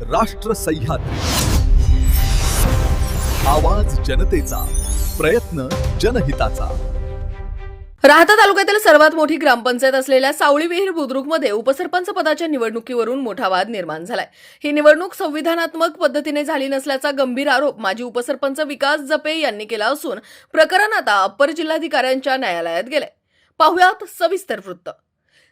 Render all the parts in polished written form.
राष्ट्र सह्याद्री, आवाज जनतेचा, प्रयत्न जनहिताचा। राहता तालुक्यातील सर्वात मोठी ग्रामपंचायत असलेल्या सावळी विहीर बुद्रुकमध्ये उपसरपंच पदाच्या निवडणुकीवरून मोठा वाद निर्माण झालाय। ही निवडणूक संविधानात्मक पद्धतीने झाली नसल्याचा गंभीर आरोप माजी उपसरपंच विकास जपे यांनी केला असून प्रकरण आता अप्पर जिल्हाधिकाऱ्यांच्या न्यायालयात गेले। पाहुयात सविस्तर वृत्त।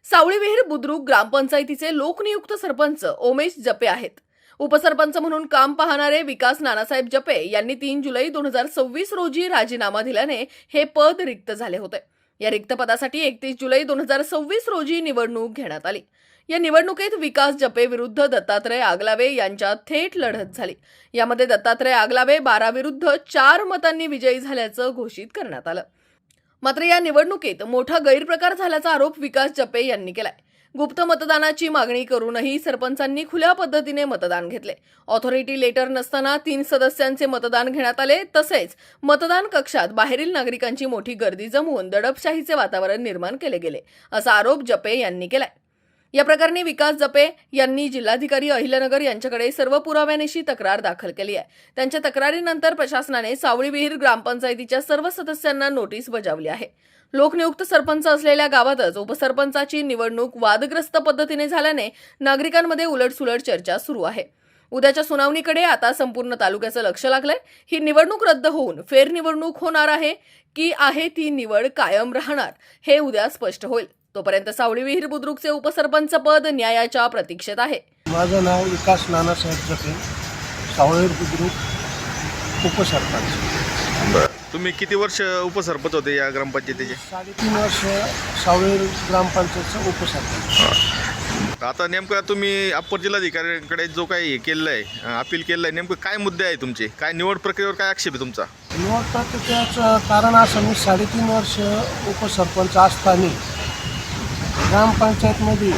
सावळी विहीर बुद्रुक ग्रामपंचायतीचे लोकनियुक्त सरपंच उमेश जपे आहेत। उपसरपंच म्हणून काम पाहणारे विकास नानासाहेब जपे यांनी 3 जुलै 2026 रोजी राजीनामा दिल्याने हे पद रिक्त झाले होते। या रिक्त पदासाठी 31 जुलै 2026 रोजी निवडणूक घेण्यात आली। या निवडणुकीत विकास जपे विरुद्ध दत्तात्रय आगलावे यांच्यात थेट लढत झाली। यामध्ये दत्तात्रय आगलावे 12 विरुद्ध 4 मतांनी विजयी झाल्याचं घोषित करण्यात आलं। मात्र या निवडणुकीत मोठा गैरप्रकार झाल्याचा आरोप विकास जपे यांनी केलाय। गुप्त मतदानाची मागणी करूनही सरपंचांनी खुल्या पद्धतीने मतदान घेतले। ऑथॉरिटी लेटर नसताना 3 सदस्यांचे मतदान घेण्यात आले। तसेच मतदान कक्षात बाहेरील नागरिकांची मोठी गर्दी जमवून दडपशाहीचे वातावरण निर्माण केले गेले, असा आरोप जपे यांनी केलाय। या प्रकरणी विकास जपे यांनी जिल्हाधिकारी अहिल्यानगर यांच्याकडे सर्व पुराव्यानिशी तक्रार दाखल केली आहे। त्यांच्या तक्रारीनंतर प्रशासनाने सावळी विहीर ग्रामपंचायतीच्या सर्व सदस्यांना नोटीस बजावली आहे। लोकनियुक्त सरपंच असलेल्या गावातच उपसरपंचाची निवडणूक वादग्रस्त पद्धतीने झाल्याने नागरिकांमध्ये उलटसुलट चर्चा सुरू आहे। उद्याच्या सुनावणीकडे आता संपूर्ण तालुक्याचं लक्ष लागलंय। ही निवडणूक रद्द होऊन फेरनिवडणूक होणार आहे की आहे ती निवड कायम राहणार, हे उद्या स्पष्ट होईल। तोपर्यंत सावळी विहीर बुद्रुकचे उपसरपंच पद न्यायाच्या प्रतीक्षेत आहे। माझं नाव विकास नानासाहेब जपे, सावळी विहीर बुद्रुक उपसरपंच। तुम्ही किती वर्ष उपसरपंच होते या ग्रामपंचायतीचे? 3.5 वर्ष सावळी विहीर ग्रामपंचायतचं उपसरपंच। आता नेमकं तुम्ही अप्पर जिल्हाधिकाऱ्यांकडे जो काही हे केलेलं आहे, अपील केलं आहे, नेमकं काय मुद्दे आहे तुमचे? काय निवड प्रक्रियेवर काय आक्षेप आहे तुमचा? निवड प्रक्रियेचं कारण असं, मी 3.5 वर्ष उपसरपंच असताना ग्रामपंचायतमध्ये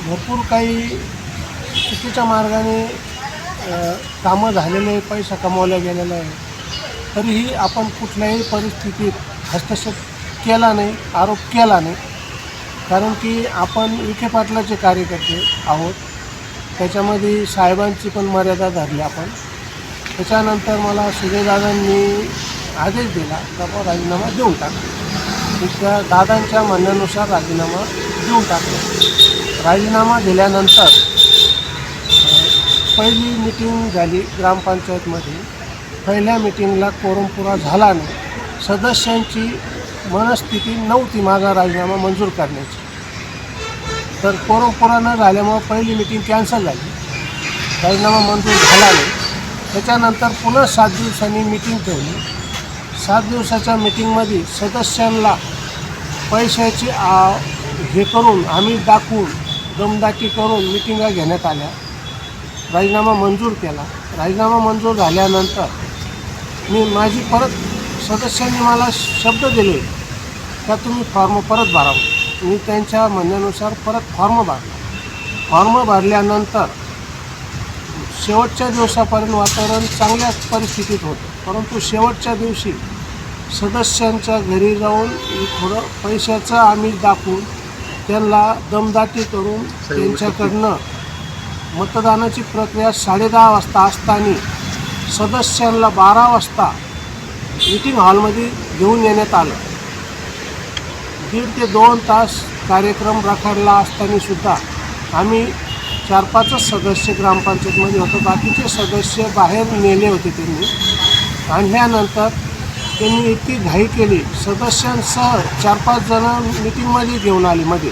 भरपूर काही चुकीच्या मार्गाने कामं झालेले, पैसा कमवला गेलेला आहे। तरीही आपण कुठल्याही परिस्थितीत हस्तक्षेप केला नाही, आरोप केला नाही, कारण की आपण विखे पाटलाचे कार्यकर्ते आहोत। त्याच्यामध्ये साहेबांची पण मर्यादा धरली आपण। त्याच्यानंतर मला सुजयदादांनी आदेश दिला का राजीनामा देऊन टाका। त्या दादांच्या म्हणण्यानुसार राजीनामा देऊन टाकला। राजीनामा दिल्यानंतर पहिली मीटिंग झाली ग्रामपंचायतमध्ये। पहिल्या मीटिंगला कोरम पुरा झाला नाही। सदस्यांची मनस्थिती नव्हती माझा राजीनामा मंजूर करण्याची, तर कोरम पुरा न झाल्यामुळे पहिली मीटिंग कॅन्सल झाली, राजीनामा मंजूर झाला नाही। त्याच्यानंतर पुन्हा 7 दिवसांनी मीटिंग ठेवली। 7 दिवसाच्या मीटिंगमध्ये सदस्यांना पैशाची हे करून, आम्ही दाखवून, दमदाटी करून मीटिंगा घेण्यात आल्या। राजीनामा मंजूर केला। राजीनामा मंजूर झाल्यानंतर माझी परत सदस्यांनी मला शब्द दिले का तुम्ही फॉर्म परत भरावं। मी त्यांच्या म्हणण्यानुसार परत फॉर्म भरला। फॉर्म भरल्यानंतर शेवटच्या दिवसापर्यंत वातावरण चांगल्या परिस्थितीत होतं, परंतु शेवटच्या दिवशी सदस्यांच्या घरी जाऊन थोडं पैशाचं आमिष दाखवून त्यांना दमदाटी करून त्यांच्याकडनं मतदानाची प्रक्रिया 10:30 वाजता असताना सदस्यांना 12 वाजता मीटिंग हॉलमध्ये घेऊन येण्यात आलं। 1.5 ते 2 तास कार्यक्रम रखडला असताना सुद्धा आम्ही 4-5 सदस्य ग्रामपंचायतमध्ये होतो, बाकीचे सदस्य बाहेर नेले होते त्यांनी। आणि ह्यानंतर त्यांनी इतकी घाई केली, सदस्यांसह 4-5 जण मीटिंगमध्ये घेऊन आले मध्ये।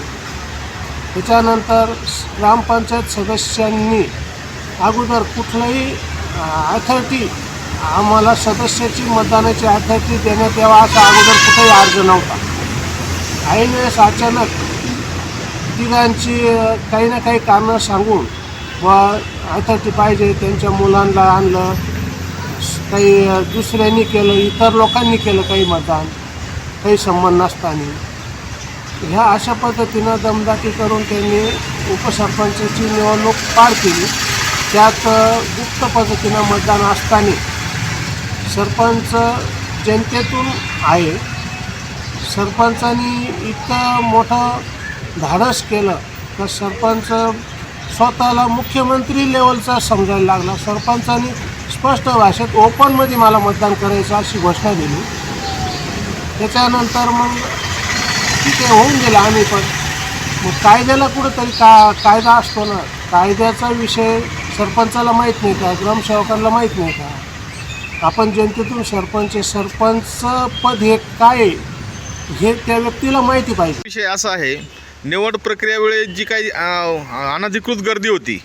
त्याच्यानंतर ग्रामपंचायत सदस्यांनी अगोदर कुठलंही अथॉरिटी, आम्हाला सदस्याची मतदानाची अथॉरिटी देण्यात यावा असा अगोदर कुठेही अर्ज नव्हता। ऐन वेळेस अचानक तिघांची काही ना काही कारणं सांगून व अथॉरिटी पाहिजे, त्यांच्या मुलांना आणलं, काही दुसऱ्यांनी केलं, इतर लोकांनी केलं काही मतदान, काही संबंध नसताना। ह्या अशा पद्धतीनं दमदाटी करून त्यांनी उपसरपंचाची निवडणूक पार केली। त्यात गुप्त पद्धतीनं मतदान असताना सरपंच जनतेतून आहे। सरपंचांनी इतकं मोठं धाडस केलं तर सरपंच स्वतःला मुख्यमंत्री लेवलचा समजायला लागला. सरपंचांनी स्पष्ट भाषेत ओपनमध्ये मला मतदान करायचं अशी घोषणा दिली. त्याच्यानंतर मग ठीक आहे, होऊन गेलं आम्ही पण. मग कायद्याला कुठंतरी कायदा असतो ना, कायद्याचा विषय सरपंचाला माहीत नाही का, ग्रामसेवकांना माहीत नाही का? आपण जनतेतून सरपंच पद हे काय आहे हे त्या व्यक्तीला माहिती पाहिजे. विषय असा आहे, निवड प्रक्रियेवेळी जी काही अनधिकृत गर्दी होती,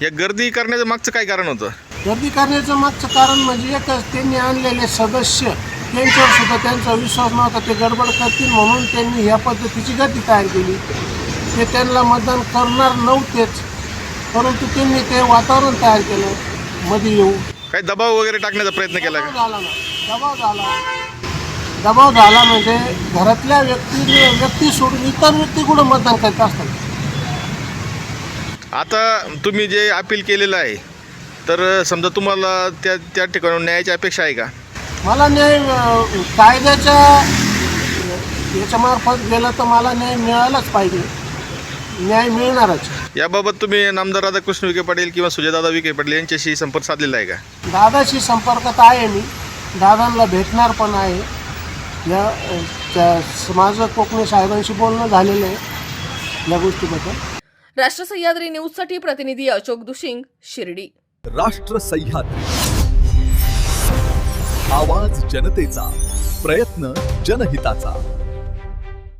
या गर्दी करण्याचं मागचं काय कारण होतं? गर्दी करण्याचं मागचं कारण म्हणजे एकच, त्यांनी आणलेले सदस्य त्यांच्यावर सुद्धा त्यांचा विश्वास नव्हता. ते गडबड करतील म्हणून त्यांनी ह्या पद्धतीची गर्दी तयार केली. ते त्यांना मतदान करणार नव्हतेच, परंतु त्यांनी ते वातावरण तयार केलं मध्ये येऊन. काही दबाव वगैरे टाकण्याचा प्रयत्न केला का? दबाव झाला म्हणजे घरातल्या व्यक्ती सोडून इतर व्यक्ती कुठं मतदान करत असतात. आता तुम्ही जे अपील केलेलं आहे, तर समजा तुम्हाला त्या ठिकाणी न्यायाची अपेक्षा आहे का? मला न्याय कायद्याच्या याच्यामार्फत गेलं तर मला न्याय मिळालाच पाहिजे, न्याय मिळणारच. याबाबत तुम्ही नामदार राधाकृष्ण विखे पाटील किंवा सुजयदादा विखे पाटील यांच्याशी संपर्क साधलेला आहे का? दादाशी संपर्कात आहे मी, दादांना भेटणार पण आहे. माझं कोकणे साहेबांशी बोलणं झालेलं आहे या गोष्टीबद्दल. राष्ट्र सह्याद्री न्यूजसाठी प्रतिनिधी अशोक दुशिंग, शिर्डी. राष्ट्र सह्याद्री, आवाज जनतेचा, प्रयत्न जनहिताचा.